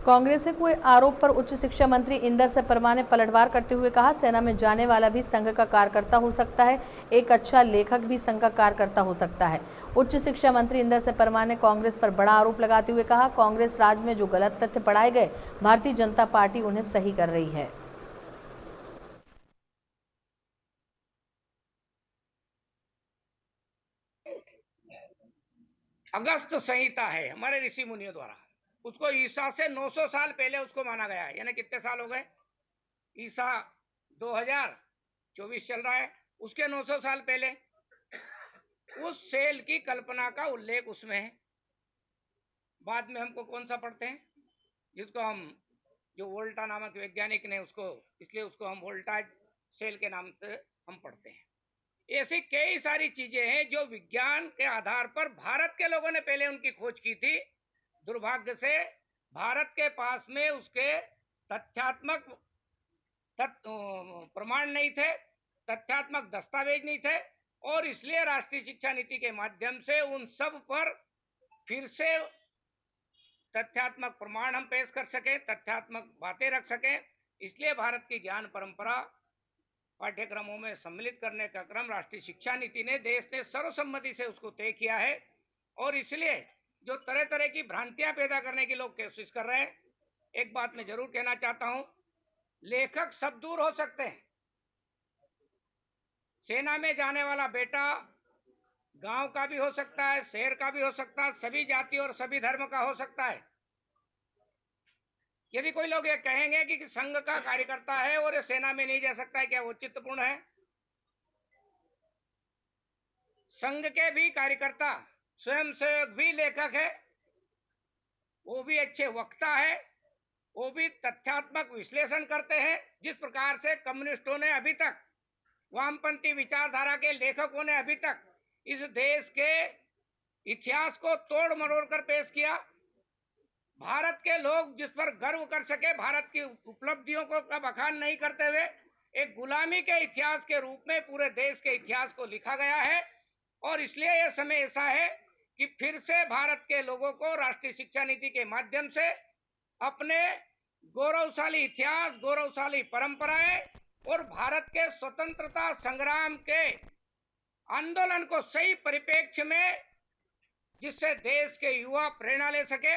कांग्रेस के कोई आरोप पर उच्च शिक्षा मंत्री इंदर सिंह परमार ने पलटवार करते हुए कहा, सेना में जाने वाला भी संघ का कार्यकर्ता हो सकता है, एक अच्छा लेखक भी संघ का कार्यकर्ता हो सकता है। उच्च शिक्षा मंत्री इंदर सिंह परमार ने कांग्रेस पर बड़ा आरोप लगाते हुए कहा, कांग्रेस राज में जो गलत तथ्य पढ़ाए गए, भारतीय जनता पार्टी उन्हें सही कर रही है। अगस्त संहिता है हमारे ऋषि मुनियों द्वारा, उसको ईसा से 900 साल पहले उसको माना गया है। यानी कितने साल हो गए? ईसा 2024 चल रहा है, उसके 900 साल पहले उस सेल की कल्पना का उल्लेख उसमें है। बाद में हमको कौन सा पढ़ते हैं, जिसको हम, जो वोल्टा नामक वैज्ञानिक ने उसको, इसलिए उसको हम वोल्टाज सेल के नाम से हम पढ़ते हैं। ऐसी कई सारी चीजें हैं जो विज्ञान के आधार पर भारत के लोगों ने पहले उनकी खोज की थी। दुर्भाग्य से भारत के पास में उसके तथ्यात्मक प्रमाण नहीं थे, तथ्यात्मक दस्तावेज नहीं थे, और इसलिए राष्ट्रीय शिक्षा नीति के माध्यम से उन सब पर फिर से तथ्यात्मक प्रमाण हम पेश कर सके, तथ्यात्मक बातें रख सके। इसलिए भारत की ज्ञान परंपरा पाठ्यक्रमों में सम्मिलित करने का क्रम राष्ट्रीय शिक्षा नीति ने, देश ने सर्वसम्मति से उसको तय किया है। और इसलिए जो तरह तरह की भ्रांतियां पैदा करने की लोग कोशिश कर रहे हैं, एक बात मैं जरूर कहना चाहता हूं, लेखक सब दूर हो सकते हैं, सेना में जाने वाला बेटा गांव का भी हो सकता है, शहर का भी हो सकता है, सभी जाति और सभी धर्म का हो सकता है। यदि कोई लोग ये कहेंगे कि संघ का कार्यकर्ता है और ये सेना में नहीं जा सकता है, क्या वो चित्तपूर्ण है? संघ के भी कार्यकर्ता स्वयंसेवक भी लेखक है, वो भी अच्छे वक्ता है, वो भी तथ्यात्मक विश्लेषण करते हैं। जिस प्रकार से कम्युनिस्टों ने अभी तक, वामपंथी विचारधारा के लेखकों ने अभी तक इस देश के इतिहास को तोड़ मरोड़ कर पेश किया, भारत के लोग जिस पर गर्व कर सके, भारत की उपलब्धियों को का बखान नहीं करते हुए एक गुलामी के इतिहास के रूप में पूरे देश के इतिहास को लिखा गया है। और इसलिए यह समय ऐसा है कि फिर से भारत के लोगों को राष्ट्रीय शिक्षा नीति के माध्यम से अपने गौरवशाली इतिहास, गौरवशाली परंपराएं और भारत के स्वतंत्रता संग्राम के आंदोलन को सही परिप्रेक्ष्य में, जिससे देश के युवा प्रेरणा ले सके,